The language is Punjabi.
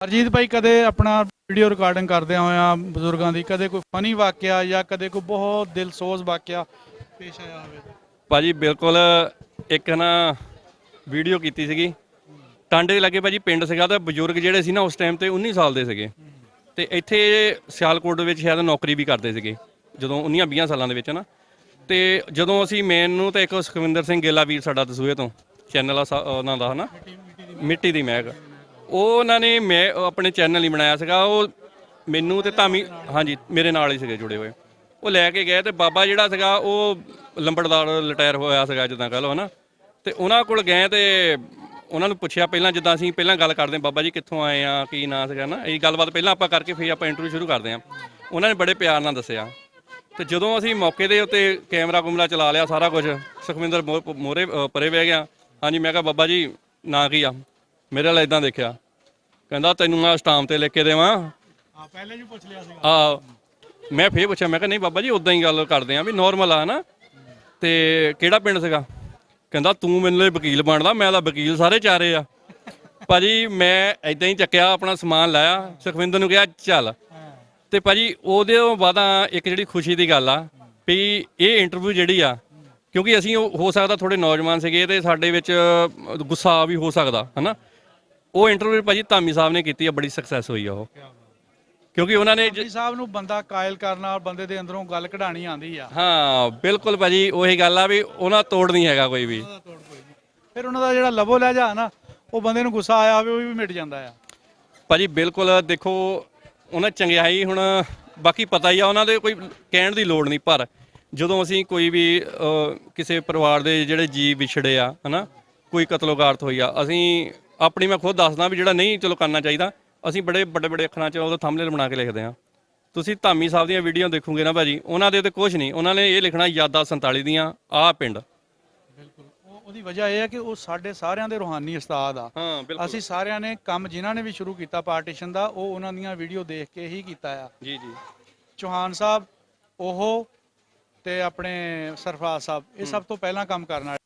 ਹਰਜੀਤ ਭਾਈ ਕਦੇ ਆਪਣਾ ਵੀਡੀਓ ਰਿਕਾਰਡਿੰਗ ਕਰਦਿਆਂ ਹੋਇਆਂ ਬਜ਼ੁਰਗਾਂ ਦੀ ਕਦੇ ਕੋਈ ਫਨੀ ਵਾਕਿਆ ਜਾਂ ਕਦੇ ਕੋਈ ਬਹੁਤ ਦਿਲਸੋਜ਼ ਵਾਕਿਆ ਪੇਸ਼ ਆਇਆ ਹੋਵੇ? ਭਾਜੀ ਬਿਲਕੁਲ ਇੱਕ ਨਾ ਵੀਡੀਓ ਕੀਤੀ ਸੀਗੀ ਟਾਂਡੇ ਦੇ ਲਾਗੇ ਭਾਜੀ ਪਿੰਡ ਸੀਗਾ ਤਾਂ ਬਜ਼ੁਰਗ ਜਿਹੜੇ ਸੀ ਨਾ ਉਸ ਟਾਈਮ ਤੇ 19 ਸਾਲ ਦੇ ਸੀਗੇ ਤੇ ਇੱਥੇ ਸਿਆਲਕੋਟ ਦੇ ਵਿੱਚ ਸ਼ਾਇਦ ਨੌਕਰੀ ਵੀ ਕਰਦੇ ਸੀਗੇ ਜਦੋਂ 19-20 ਸਾਲਾਂ ਦੇ ਵਿੱਚ ਨਾ। ਤੇ ਜਦੋਂ ਅਸੀਂ ਮੇਨ ਨੂੰ ਤਾਂ ਇੱਕ ਸੁਖਵਿੰਦਰ ਸਿੰਘ ਗੇਲਾ ਵੀਰ ਸਾਡਾ ਦਸੂਹੇ ਤੋਂ ਚੈਨਲ ਆ ਉਹਨਾਂ ਦਾ ਹਨਾ ਮਿੱਟੀ ਦੀ ਮਹਿਕ, ਉਹ ਉਹਨਾਂ ਨੇ ਮੈਂ ਆਪਣੇ ਚੈਨਲ ਹੀ ਬਣਾਇਆ ਸੀਗਾ। ਉਹ ਮੈਨੂੰ ਤੇ ਧਾਮੀ ਹਾਂਜੀ ਮੇਰੇ ਨਾਲ ਹੀ ਸੀਗੇ ਜੁੜੇ ਹੋਏ, ਉਹ ਲੈ ਕੇ ਗਏ ਤੇ ਬਾਬਾ ਜਿਹੜਾ ਸੀਗਾ ਉਹ ਲੰਬੜਦਾਰ ਰਿਟਾਇਰ ਹੋਇਆ ਸੀਗਾ ਜਿੱਦਾਂ ਕਹ ਲਓ ਹਨਾ। ਤੇ ਉਹਨਾਂ ਕੋਲ ਗਏ ਤੇ ਉਹਨਾਂ ਨੂੰ ਪੁੱਛਿਆ ਪਹਿਲਾਂ ਜਿੱਦਾਂ ਅਸੀਂ ਪਹਿਲਾਂ ਗੱਲ ਕਰਦੇ ਹਾਂ ਬਾਬਾ ਜੀ ਕਿੱਥੋਂ ਆਏ ਆ ਕੀ ਨਾਂ ਸੀਗਾ ਨਾ, ਇਹ ਗੱਲਬਾਤ ਪਹਿਲਾਂ ਆਪਾਂ ਕਰਕੇ ਫਿਰ ਆਪਾਂ ਇੰਟਰਵਿਊ ਸ਼ੁਰੂ ਕਰਦੇ ਹਾਂ। ਉਹਨਾਂ ਨੇ ਬੜੇ ਪਿਆਰ ਨਾਲ ਦੱਸਿਆ ਤੇ ਜਦੋਂ ਅਸੀਂ ਮੌਕੇ ਦੇ ਉੱਤੇ ਕੈਮਰਾ ਕੁਮਰਾ ਚਲਾ ਲਿਆ ਸਾਰਾ ਕੁਝ, ਸੁਖਵਿੰਦਰ ਮੋਰੇ ਪਰੇ ਬਹਿ ਗਿਆ। ਹਾਂਜੀ ਮੈਂ ਕਿਹਾ ਬਾਬਾ ਜੀ ਨਾਂ ਕੀ ਆ? ਮੇਰੇ ਨਾਲ ਇਦਾਂ ਦੇਖਿਆ, ਕਹਿੰਦਾ ਤੈਨੂੰ ਮੈਂ ਸਟਾਮ ਤੇ ਲਿਖ ਕੇ ਦੇਵਾਂ। ਪਹਿਲੇ ਜੀ ਪੁੱਛ ਲਿਆ ਸੀਗਾ। ਆ ਮੈਂ ਫੇਰ ਪੁੱਛਿਆ, ਮੈਂ ਕਿਹਾ ਨਹੀਂ ਬਾਬਾ ਜੀ ਉਦਾਂ ਹੀ ਗੱਲ ਕਰਦੇ ਆ ਵੀ ਨੋਰਮਲ ਆ ਨਾ। ਤੇ ਕਿਹੜਾ ਪਿੰਡ ਸੀਗਾ? ਕਹਿੰਦਾ ਤੂੰ ਮੈਨੂੰ ਲਈ ਵਕੀਲ ਬਣਦਾ, ਮੈਂ ਤਾਂ ਵਕੀਲ ਸਾਰੇ ਚਾਰੇ ਆ। ਭਾਜੀ ਮੈਂ ਇਦਾਂ ਹੀ ਚੱਕਿਆ ਆਪਣਾ ਸਮਾਨ ਲਾਇਆ, ਸੁਖਵਿੰਦਰ ਨੂੰ ਕਿਹਾ ਚੱਲ। ਤੇ ਭਾਜੀ ਉਹਦੇ ਬਾਅਦਾਂ ਇੱਕ ਜਿਹੜੀ ਖੁਸ਼ੀ ਦੀ ਗੱਲ ਆ ਵੀ ਇਹ ਇੰਟਰਵਿਊ ਜਿਹੜੀ ਆ, ਕਿਉਂਕਿ ਅਸੀਂ ਹੋ ਸਕਦਾ ਥੋੜੇ ਨੌਜਵਾਨ ਸੀਗੇ ਤੇ ਸਾਡੇ ਵਿੱਚ ਗੁੱਸਾ ਵੀ ਹੋ ਸਕਦਾ ਹਨਾ। ਉਹ ਇੰਟਰਵਿਊ ਭਾਜੀ ਧਾਮੀ ਸਾਹਿਬ ਨੇ ਕੀਤੀ ਆ, ਬੜੀ ਸਕਸੈਸ ਹੋਈ ਆ ਉਹ, ਕਿਉਂਕਿ ਉਹਨਾਂ ਨੇ ਜੀ ਸਾਹਿਬ ਨੂੰ ਬੰਦਾ ਕਾਇਲ ਕਰਨ ਨਾਲ ਬੰਦੇ ਦੇ ਅੰਦਰੋਂ ਗੱਲ ਕਢਾਣੀ ਆਉਂਦੀ ਆ। ਹਾਂ ਬਿਲਕੁਲ ਭਾਜੀ ਉਹੀ ਗੱਲ ਆ ਵੀ ਉਹਨਾਂ ਤੋੜ ਨਹੀਂ ਹੈਗਾ ਕੋਈ ਵੀ। ਫਿਰ ਉਹਨਾਂ ਦਾ ਜਿਹੜਾ ਲਵੋ ਲਹਿਜਾ ਨਾ, ਉਹ ਬੰਦੇ ਨੂੰ ਗੁੱਸਾ ਆਇਆ ਹੋਵੇ ਉਹ ਵੀ ਮਿਟ ਜਾਂਦਾ ਆ ਭਾਜੀ ਬਿਲਕੁਲ। ਦੇਖੋ ਉਹਨਾਂ ਚੰਗਿਆਈ ਹੁਣ ਬਾਕੀ ਪਤਾ ਹੀ ਆ, ਉਹਨਾਂ ਦੇ ਕੋਈ ਕਹਿਣ ਦੀ ਲੋੜ ਨਹੀਂ। ਪਰ ਜਦੋਂ ਅਸੀਂ ਕੋਈ ਵੀ ਕਿਸੇ ਪਰਿਵਾਰ ਦੇ ਜਿਹੜੇ ਜੀਅ ਵਿਛੜੇ ਆ ਹਨਾ, ਕੋਈ ਕਤਲੋਗਾਰਤ ਹੋਈ ਆ, ਅਸੀਂ ਆਪਣੀ ਮੈਂ ਖੁਦ ਦੱਸਦਾ ਵੀ ਜਿਹੜਾ ਨਹੀਂ ਚਲੋ ਕਰਨਾ ਚਾਹੀਦਾ, ਅਸੀਂ ਬੜੇ ਵੱਡੇ ਅੱਖਰਾਂ 'ਚ ਉਹਦਾ ਥੰਬਨੇਲ ਬਣਾ ਕੇ ਲਿਖਦੇ ਹਾਂ। ਤੁਸੀਂ ਧਾਮੀ ਸਾਹਿਬ ਦੀਆਂ ਵੀਡੀਓ ਦੇਖੋਗੇ ਨਾ ਭਾਜੀ, ਉਹਨਾਂ ਦੇ ਉੱਤੇ ਕੁਝ ਨਹੀਂ, ਉਹਨਾਂ ਨੇ ਇਹ ਲਿਖਣਾ ਯਾਦਾਂ 47 ਦੀਆਂ ਆਹ ਪਿੰਡ। ਬਿਲਕੁਲ ਉਹਦੀ ਵਜ੍ਹਾ ਇਹ ਹੈ ਕਿ ਉਹ ਸਾਡੇ ਸਾਰਿਆਂ ਦੇ ਰੂਹਾਨੀ ਉਸਤਾਦ ਆ। ਹਾਂ ਬਿਲਕੁਲ। ਅਸੀਂ ਸਾਰਿਆਂ ਨੇ ਕੰਮ ਜਿਨ੍ਹਾਂ ਨੇ ਵੀ ਸ਼ੁਰੂ ਕੀਤਾ ਪਾਰਟੀਸ਼ਨ ਦਾ, ਉਹ ਉਹਨਾਂ ਦੀਆਂ ਵੀਡੀਓ ਦੇਖ ਕੇ ਹੀ ਕੀਤਾ ਆ। ਜੀ ਜੀ। ਚੌਹਾਨ ਸਾਹਿਬ ਉਹ ਤੇ ਆਪਣੇ ਸਰਫਰਾਜ਼ ਸਾਹਿਬ ਇਹ ਸਭ ਤੋਂ ਪਹਿਲਾਂ ਕੰਮ ਕਰਨ ਵਾਲੇ